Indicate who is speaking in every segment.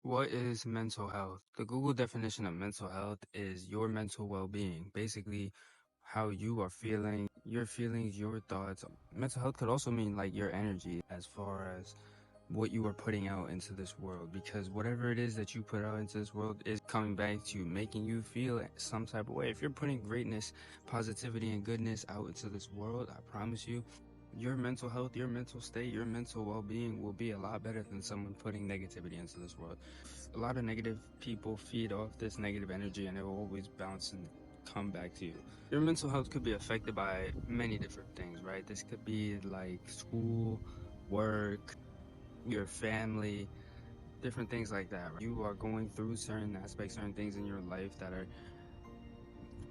Speaker 1: What is mental health? The Google definition of mental health is your mental well-being. Basically, how you are feeling, your feelings, your thoughts. Mental health could also mean like your energy as far as what you are putting out into this world, because whatever it is that you put out into this world is coming back to you, making you feel some type of way. If you're putting greatness, positivity, and goodness out into this world, I promise you, your mental health, your mental state, your mental well-being will be a lot better than someone putting negativity into this world. A lot of negative people feed off this negative energy, and it will always bounce and come back to you. Your mental health could be affected by many different things, right? This could be like school, work, your family, different things like that. Right? You are going through certain aspects, certain things in your life that are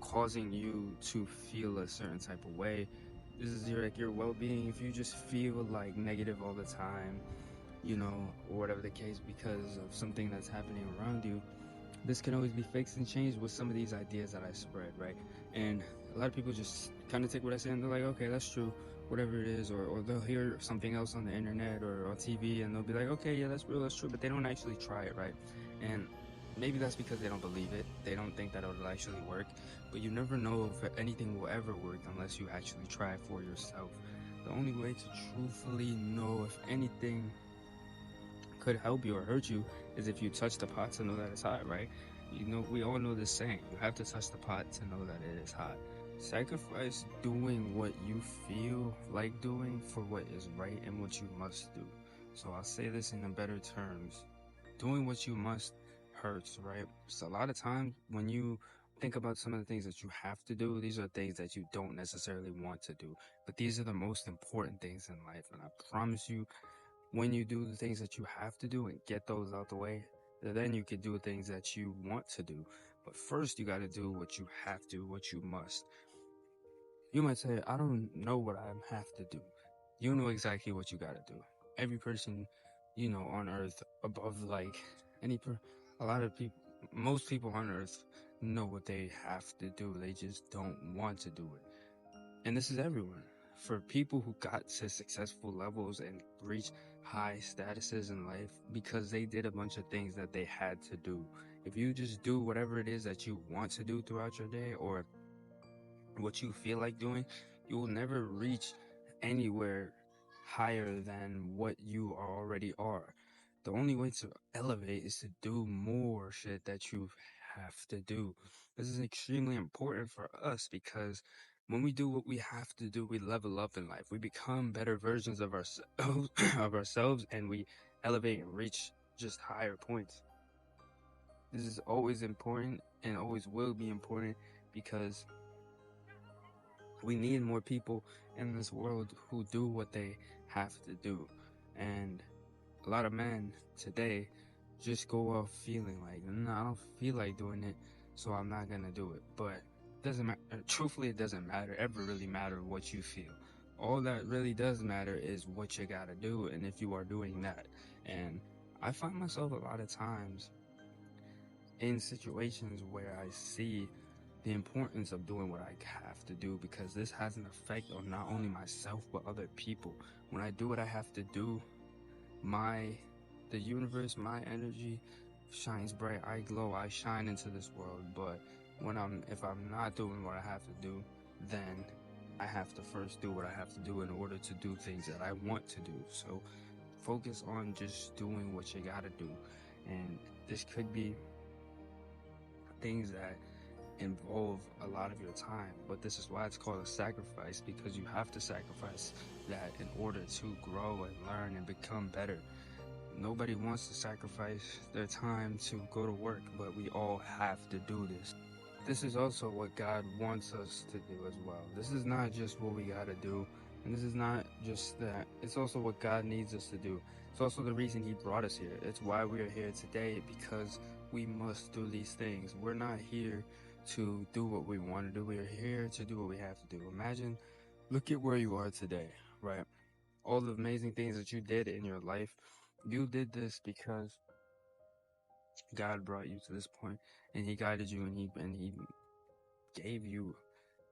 Speaker 1: causing you to feel a certain type of way. This is your well-being. If you just feel like negative all the time, or whatever the case, because of something that's happening around you, this can always be fixed and changed with some of these ideas that I spread, right? And a lot of people just kind of take what I say and they're like, okay, that's true, whatever it is, or they'll hear something else on the internet or on TV and they'll be like, okay, yeah, that's real, that's true, but they don't actually try it, right? And maybe that's because they don't believe it. They don't think that it'll actually work, but you never know if anything will ever work unless you actually try it for yourself. The only way to truthfully know if anything could help you or hurt you is if you touch the pot to know that it's hot, right? We all know this saying. You have to touch the pot to know that it is hot. Sacrifice doing what you feel like doing for what is right and what you must do. So I'll say this in better terms. Doing what you must hurts, right? So a lot of times when you think about some of the things that you have to do, these are things that you don't necessarily want to do. But these are the most important things in life. And I promise you, when you do the things that you have to do and get those out the way, then you can do things that you want to do. But first, you got to do what you have to, what you must. You might say, I don't know what I have to do. You know exactly what you got to do. Every person, on earth, above like a lot of people, most people on earth know what they have to do. They just don't want to do it. And this is everyone. For people who got to successful levels and reached high statuses in life because they did a bunch of things that they had to do. If you just do whatever it is that you want to do throughout your day or what you feel like doing, you will never reach anywhere higher than what you already are. The only way to elevate is to do more shit that you have to do. This is extremely important for us because when we do what we have to do, we level up in life. We become better versions of ourselves, of ourselves, and we elevate and reach just higher points. This is always important and always will be important because we need more people in this world who do what they have to do. And a lot of men today just go off feeling like, no, I don't feel like doing it, so I'm not gonna do it. But it doesn't matter. Truthfully, it doesn't ever really matter what you feel. All that really does matter is what you gotta do and if you are doing that. And I find myself a lot of times in situations where I see the importance of doing what I have to do because this has an effect on not only myself but other people. When I do what I have to do, the universe, my energy shines bright. I glow, I shine into this world. But if I'm not doing what I have to do, then I have to first do what I have to do in order to do things that I want to do. So focus on just doing what you gotta do. And this could be things that involve a lot of your time, but this is why it's called a sacrifice, because you have to sacrifice that in order to grow and learn and become better. Nobody wants to sacrifice their time to go to work, but we all have to do this. This is also what God wants us to do as well. This is not just what we gotta do, and this is not just that. It's also what God needs us to do. It's also the reason He brought us here. It's why we are here today, because we must do these things. We're not here to do what we want to do. We are here to do what we have to do. Imagine, look at where you are today, right? All the amazing things that you did in your life. You did this because God brought you to this point, and He guided you, and He gave you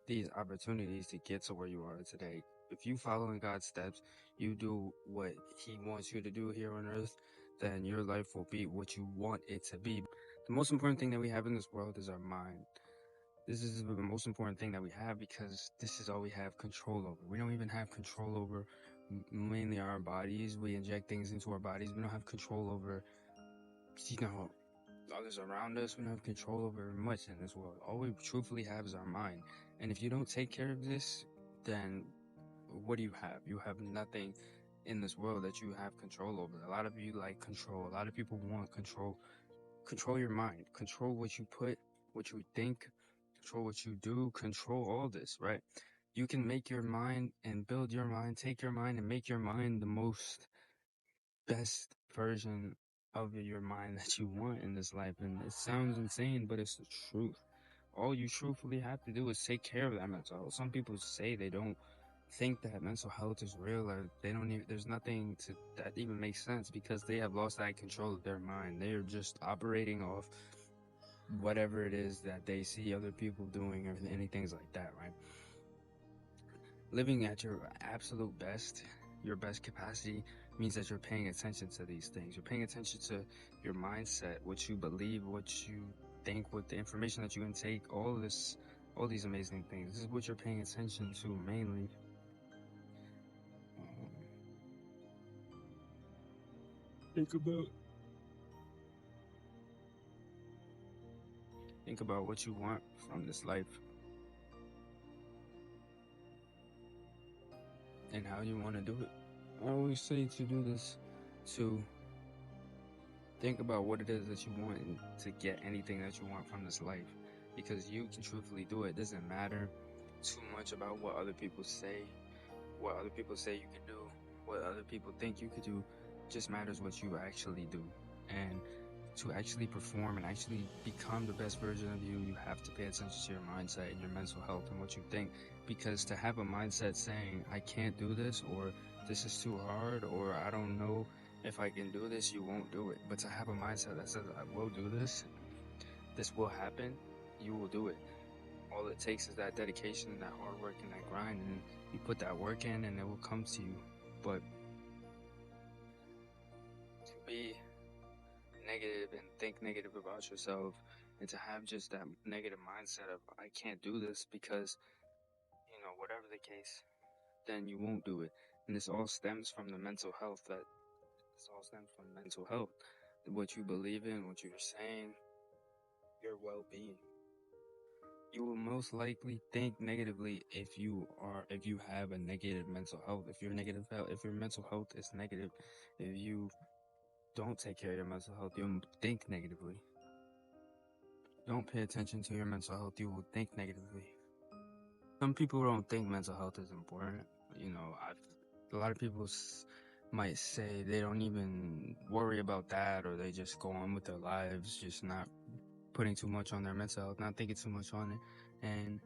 Speaker 1: these opportunities to get to where you are today. If you follow in God's steps, you do what He wants you to do here on earth, then your life will be what you want it to be. The most important thing that we have in this world is our mind. This is the most important thing that we have because this is all we have control over. We don't even have control over mainly our bodies. We inject things into our bodies. We don't have control over, others around us. We don't have control over much in this world. All we truthfully have is our mind. And if you don't take care of this, then what do you have? You have nothing in this world that you have control over. A lot of you like control. A lot of people want control. Control your mind. Control what you put, what you think, control what you do, control all this, right? You can make your mind and build your mind, take your mind and make your mind the most best version of your mind that you want in this life. And it sounds insane, but it's the truth. All you truthfully have to do is take care of that mental health. Some people say they don't think that mental health is real, or they don't even, there's nothing to that even makes sense because they have lost that control of their mind. They are just operating off whatever it is that they see other people doing or anything like that, right? Living at your absolute best, your best capacity, means that you're paying attention to these things. You're paying attention to your mindset, what you believe, what you think, what the information that you intake, all these amazing things. This is what you're paying attention to mainly. Think about what you want from this life and how you want to do it. I always say to do this, to think about what it is that you want and to get anything that you want from this life, because you can truthfully do it. It doesn't matter too much about what other people say, what other people say you can do, what other people think you could do. It just matters what you actually do. And to actually perform and actually become the best version of you, you have to pay attention to your mindset and your mental health and what you think. Because to have a mindset saying, I can't do this, or this is too hard, or I don't know if I can do this, you won't do it. But to have a mindset that says, I will do this, this will happen, you will do it. All it takes is that dedication, that hard work, and that grind, and you put that work in and it will come to you. But to be negative and think negative about yourself, and to have just that negative mindset of I can't do this because, whatever the case, then you won't do it. And this all stems from the mental health. This all stems from mental health. What you believe in, what you're saying, your well-being. You will most likely think negatively if you have a negative mental health. If your mental health is negative, if you don't take care of your mental health, you'll think negatively. Don't pay attention to your mental health, you will think negatively. Some people don't think mental health is important. A lot of people might say they don't even worry about that, or they just go on with their lives, just not putting too much on their mental health, not thinking too much on it. And,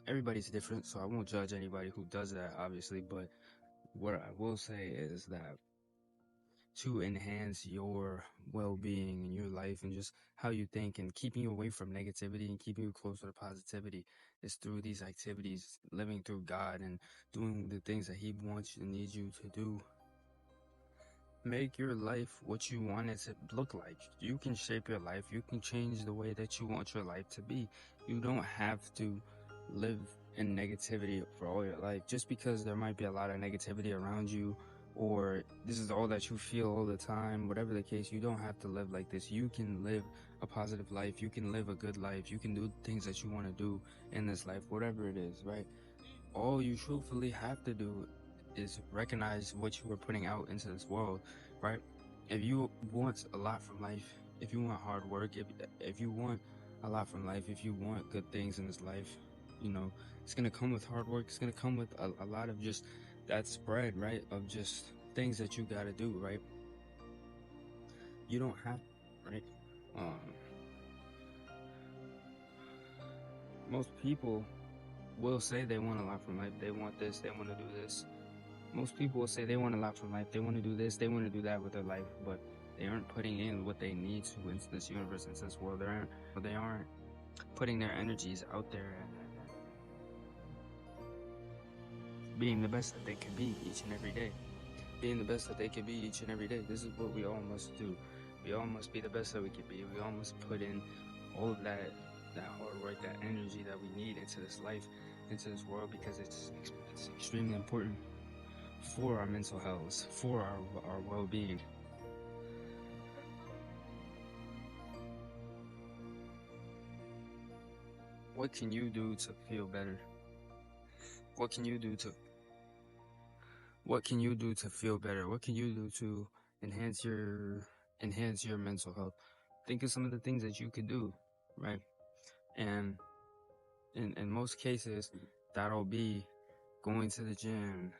Speaker 1: everybody's different, so I won't judge anybody who does that, obviously. But what I will say is that to enhance your well-being in your life and just how you think and keeping you away from negativity and keeping you closer to positivity is through these activities, living through God and doing the things that He wants and needs you to do. Make your life what you want it to look like. You can shape your life. You can change the way that you want your life to be. You don't have to live in negativity for all your life. Just because there might be a lot of negativity around you, or this is all that you feel all the time, whatever the case, you don't have to live like this. You can live a positive life. You can live a good life. You can do things that you want to do in this life, whatever it is, right? All you truthfully have to do is recognize what you are putting out into this world, right? If you want a lot from life, if you want hard work, if you want a lot from life, if you want good things in this life, it's gonna come with hard work. It's gonna come with a lot of just that spread, right? Of just things that you gotta do, right? You don't have, right? Most people will say they want a lot from life. They want this. They want to do this. Most people will say they want a lot from life. They want to do this. They want to do that with their life, but they aren't putting in what they need to into this universe, into this world. They aren't putting their energies out there and being the best that they can be each and every day. being the best that they can be each and every day. This is what we all must do. We all must be the best that we can be. We all must put in all of that hard work, that energy that we need into this life, into this world, because it's extremely important for our mental health, for our well-being. What can you do to feel better? What can you do to feel better? What can you do to enhance your mental health? Think of some of the things that you could do, right? And in most cases, that'll be going to the gym,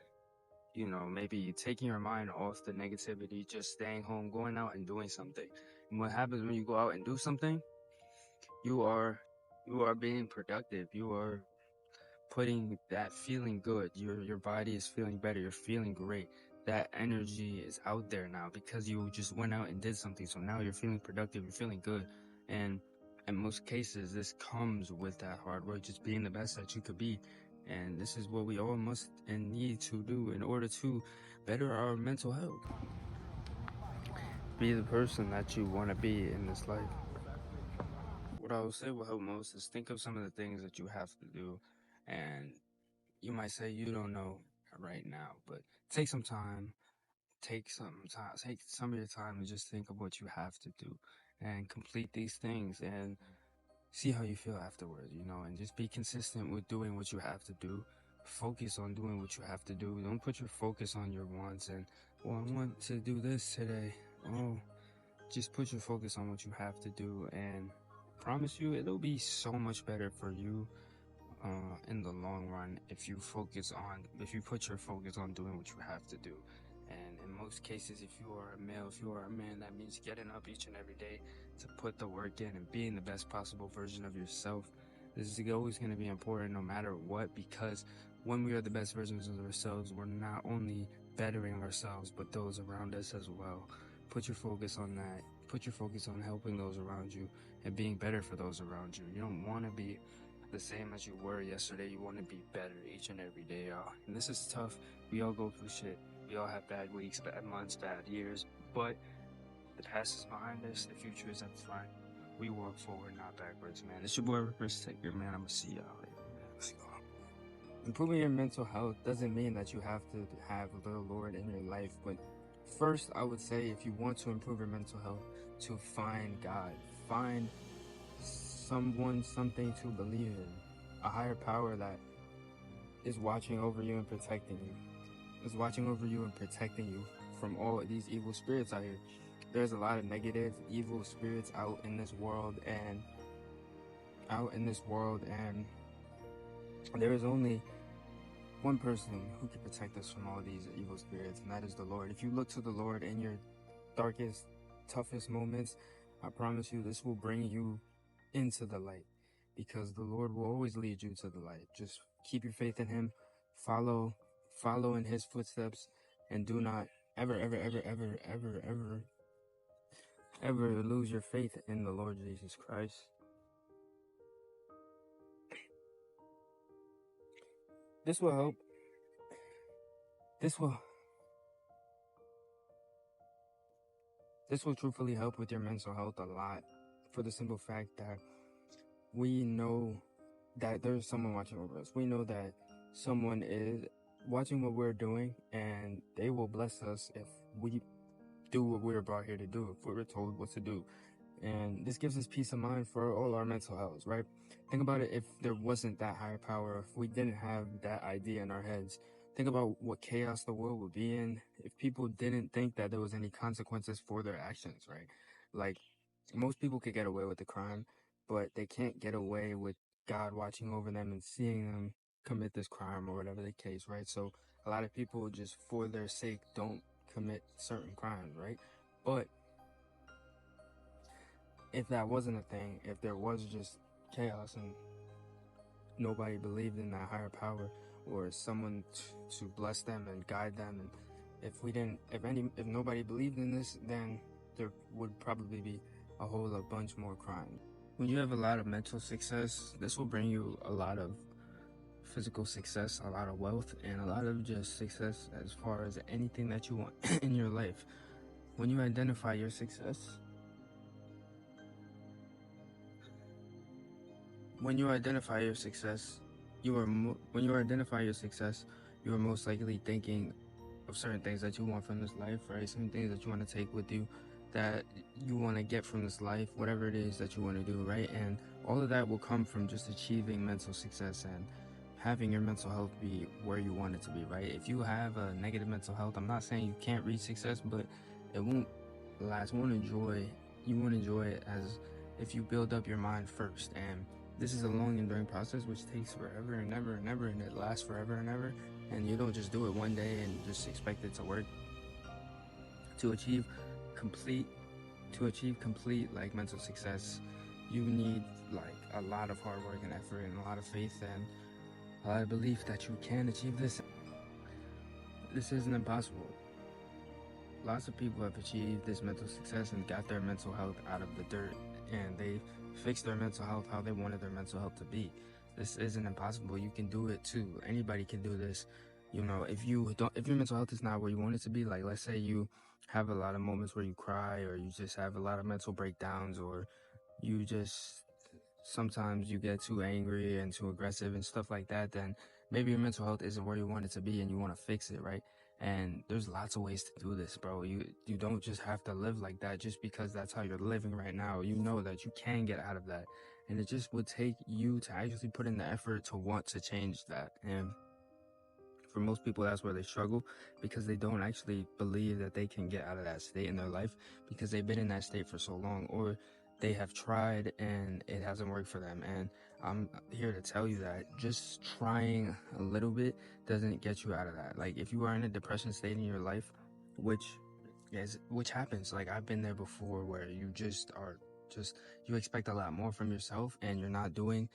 Speaker 1: maybe taking your mind off the negativity, just staying home, going out and doing something. And what happens when you go out and do something? You are being productive. You are putting that feeling good. Your body is feeling better. You're feeling great. That energy is out there now because you just went out and did something. So now you're feeling productive. You're feeling good. And in most cases, this comes with that hard work, just being the best that you could be. And this is what we all must and need to do in order to better our mental health. Be the person that you want to be in this life. What I would say will help most is think of some of the things that you have to do. And you might say you don't know right now, but take some time. Take some of your time and just think of what you have to do and complete these things and see how you feel afterwards, and just be consistent with doing what you have to do. Focus on doing what you have to do. Don't put your focus on your wants and, I want to do this today. Just put your focus on what you have to do, and promise you it'll be so much better for you in the long run if you put your focus on doing what you have to do. And in most cases, if you are a male, if you are a man, that means getting up each and every day to put the work in and being the best possible version of yourself. This is always going to be important no matter what, because when we are the best versions of ourselves, we're not only bettering ourselves, but those around us as well. Put your focus on that. Put your focus on helping those around you and being better for those around you. You don't want to be the same as you were yesterday. You want to be better each and every day, y'all. And this is tough. We all go through shit. We all have bad weeks, bad months, bad years. But the past is behind us. The future is at the front. We walk forward, not backwards, man. It's your boy, Chris Taker, man. I'm going to see y'all later. Let's go. Improving your mental health doesn't mean that you have to have the Lord in your life. But first, I would say if you want to improve your mental health, to find God. Find someone, something to believe in. A higher power that is watching over you and protecting you. Is watching over you and protecting you from all of these evil spirits out here. There's a lot of negative, evil spirits out in this world, and there is only one person who can protect us from all these evil spirits, and that is the Lord. If you look to the Lord in your darkest, toughest moments, I promise you this will bring you into the light, because the Lord will always lead you to the light. Just keep your faith in Him, follow in His footsteps, and do not ever lose your faith in the Lord Jesus Christ. This will help. This will truthfully help with your mental health a lot, for the simple fact that we know that there's someone watching over us. We know that someone is watching what we're doing, and they will bless us if we do what we're brought here to do, if we're told what to do. And this gives us peace of mind for all our mental health, right? Think about it. If there wasn't that higher power, if we didn't have that idea in our heads, think about what chaos the world would be in if people didn't think that there was any consequences for their actions, right? Like, most people could get away with the crime, but they can't get away with God watching over them and seeing them commit this crime or whatever the case, right? So a lot of people just for their sake don't commit certain crimes, right? But if that wasn't a thing, if there was just chaos and nobody believed in that higher power or someone to bless them and guide them, and if nobody believed in this, then there would probably be a bunch more crime. When you have a lot of mental success, this will bring you a lot of physical success, a lot of wealth, and a lot of just success as far as anything that you want in your life. When you identify your success, when you identify your success, when you identify your success, you are most likely thinking of certain things that you want from this life, right? Certain things that you want to take with you, that you want to get from this life, whatever it is that you want to do, right? And all of that will come from just achieving mental success and having your mental health be where you want it to be, right? If you have a negative mental health, I'm not saying you can't reach success, but it won't last. You won't enjoy it as if you build up your mind first. And this is a long enduring process which takes forever and ever and ever, and it lasts forever and ever. And you don't just do it one day and just expect it to work. To achieve complete like mental success, you need like a lot of hard work and effort and a lot of faith and a lot of belief that you can achieve this. This isn't impossible. Lots of people have achieved this mental success and got their mental health out of the dirt, and they fixed their mental health how they wanted their mental health to be. This isn't impossible. You can do it too. Anybody can do this. You know, if your mental health is not where you want it to be, like let's say you have a lot of moments where you cry, or you just have a lot of mental breakdowns, or you just sometimes you get too angry and too aggressive and stuff like that, then maybe your mental health isn't where you want it to be and you want to fix it, right? And there's lots of ways to do this, bro. You don't just have to live like that just because that's how you're living right now. You know that you can get out of that. And it just would take you to actually put in the effort to want to change that. And for most people, that's where they struggle, because they don't actually believe that they can get out of that state in their life because they've been in that state for so long, or they have tried and it hasn't worked for them. And I'm here to tell you that just trying a little bit doesn't get you out of that. Like if you are in a depression state in your life, which happens, like I've been there before, where you you expect a lot more from yourself and you're not doing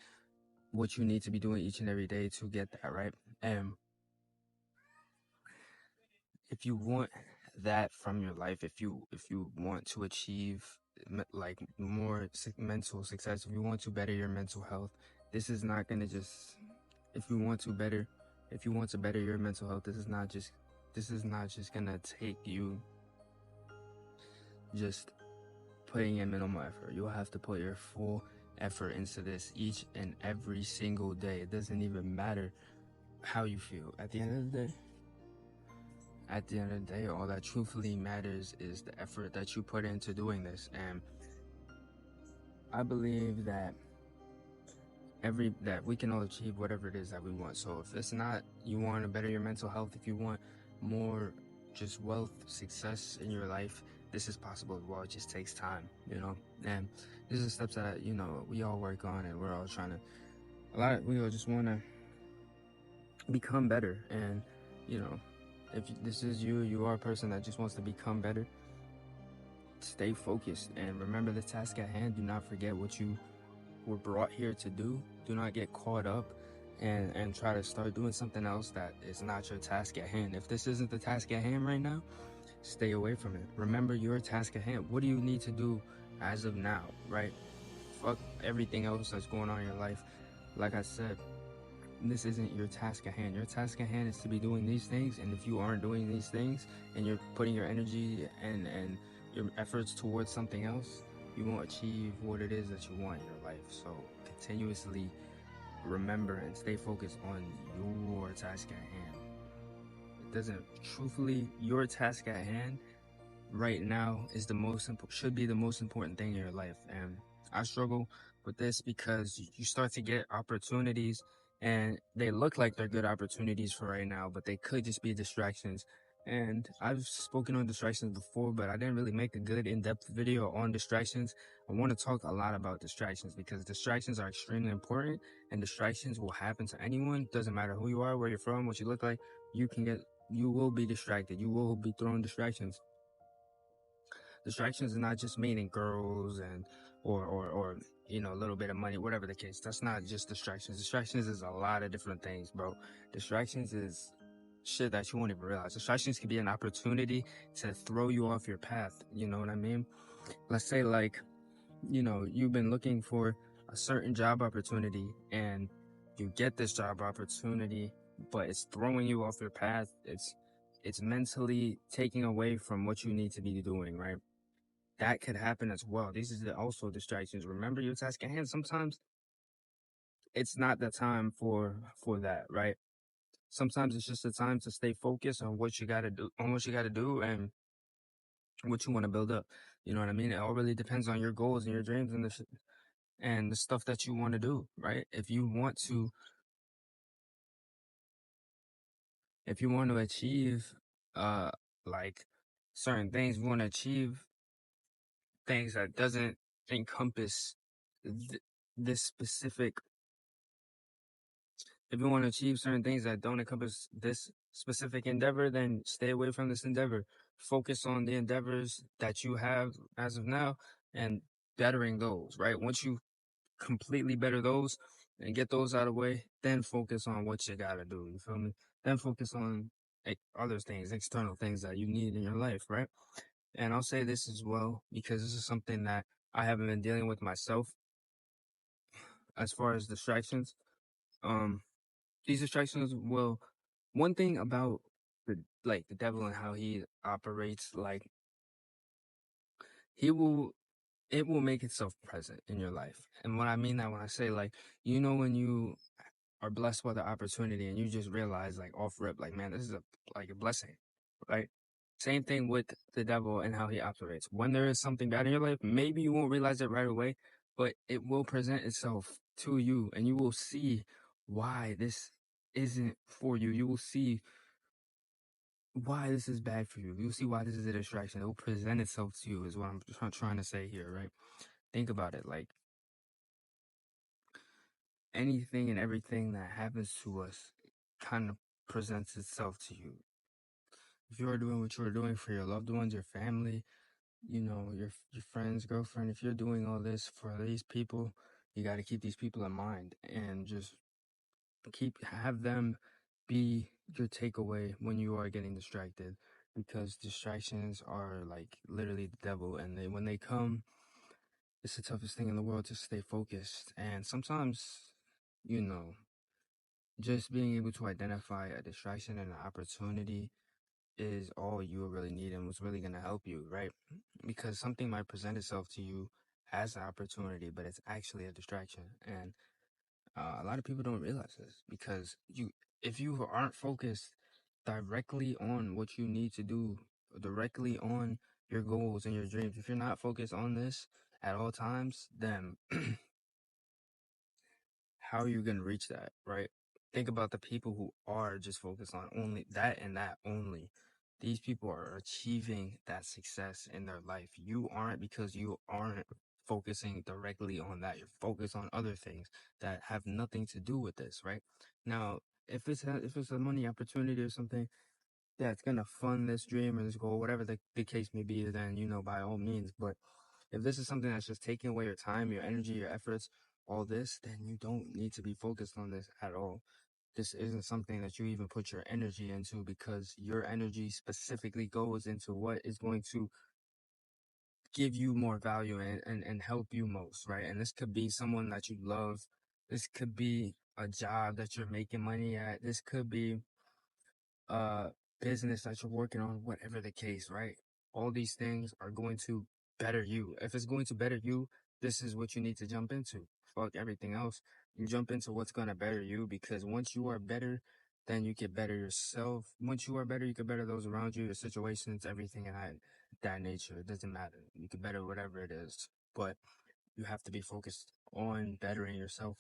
Speaker 1: what you need to be doing each and every day to get that, right? And if you want that from your life, if you want to achieve like more mental success, if you want to better your mental health, this is not going to just, if you want to better your mental health, this is not just going to take you just putting in minimal effort. You'll have to put your full effort into this each and every single day. It doesn't even matter how you feel. At the end of the day, all that truthfully matters is the effort that you put into doing this. And I believe that we can all achieve whatever it is that we want. So if it's not, you want to better your mental health, if you want more just wealth, success in your life, this is possible as well. It just takes time, you know. And these are steps that, you know, we all work on, and we're all trying to, we all just want to become better. And, you know, if this is you are a person that just wants to become better, stay focused and remember the task at hand. Do not forget what you were brought here to do. Do not get caught up and try to start doing something else that is not your task at hand. If this isn't the task at hand right now, stay away from it. Remember your task at hand. What do you need to do as of now, right? Fuck everything else that's going on in your life. Like I said, this isn't your task at hand. Your task at hand is to be doing these things, and if you aren't doing these things and you're putting your energy and your efforts towards something else, you won't achieve what it is that you want in your life. So continuously remember and stay focused on your task at hand. It doesn't, truthfully, your task at hand right now is should be the most important thing in your life. And I struggle with this because you start to get opportunities, and they look like they're good opportunities for right now, but they could just be distractions. And I've spoken on distractions before, but I didn't really make a good in-depth video on distractions. I want to talk a lot about distractions because distractions are extremely important, and distractions will happen to anyone. Doesn't matter who you are, where you're from, what you look like, you will be distracted. You will be thrown distractions. Distractions is not just meaning girls and or you know, a little bit of money, whatever the case. That's not just distractions. Distractions is a lot of different things, bro. Distractions is shit that you won't even realize. Distractions can be an opportunity to throw you off your path. You know what I mean? Let's say, like, you know, you've been looking for a certain job opportunity and you get this job opportunity, but it's throwing you off your path. It's mentally taking away from what you need to be doing, right? That could happen as well. These are also distractions. Remember your task at hand. Sometimes it's not the time for that, right? Sometimes it's just the time to stay focused on what you gotta do, and what you want to build up. You know what I mean? It all really depends on your goals and your dreams and the stuff that you want to do, right? If you want to achieve uh like certain things, you want to achieve things that doesn't encompass th- this specific if you want to achieve certain things that don't encompass this specific endeavor, then stay away from this endeavor. Focus on the endeavors that you have as of now and bettering those, right? Once you completely better those and get those out of the way, then focus on what you gotta do. You feel me? Then focus on other things, external things that you need in your life, right? And I'll say this as well because this is something that I haven't been dealing with myself as far as distractions. Um, these distractions will. One thing about the devil and how he operates, like he will it will make itself present in your life. And what I mean that when I say like, when you are blessed by the opportunity and you just realize like off rip, like, man, this is a blessing, right? Same thing with the devil and how he operates. When there is something bad in your life, maybe you won't realize it right away, but it will present itself to you and you will see why this isn't for you. You will see why this is bad for you. You'll see why this is a distraction. It will present itself to you is what I'm trying to say here, right? Think about it. Like anything and everything that happens to us kind of presents itself to you. If you are doing what you are doing for your loved ones, your family, your friends, girlfriend, if you're doing all this for these people, you got to keep these people in mind and just have them be your takeaway when you are getting distracted, because distractions are like literally the devil, and when they come, it's the toughest thing in the world to stay focused. And sometimes, you know, just being able to identify a distraction and an opportunity is all you really need and what's really going to help you, right? Because something might present itself to you as an opportunity, but it's actually a distraction. And a lot of people don't realize this because if you aren't focused directly on what you need to do, directly on your goals and your dreams, if you're not focused on this at all times, then how are you going to reach that, right? Think about the people who are just focused on only that and that only. These people are achieving that success in their life. You aren't, because you aren't focusing directly on that. You're focused on other things that have nothing to do with this, right? Now, if it's a money opportunity or something that's gonna fund this dream or this goal, whatever the case may be, then by all means. But if this is something that's just taking away your time, your energy, your efforts, all this, then you don't need to be focused on this at all. This isn't something that you even put your energy into, because your energy specifically goes into what is going to give you more value and help you most, right? And this could be someone that you love. This could be a job that you're making money at. This could be uh business that you're working on, whatever the case, right? All these things are going to better you. If it's going to better you, this is what you need to jump into. Fuck everything else. You jump into what's gonna better you, because once you are better, then you get better yourself. Once you are better, you can better those around you, your situations, everything in that nature. It doesn't matter. You can better whatever it is. But you have to be focused on bettering yourself.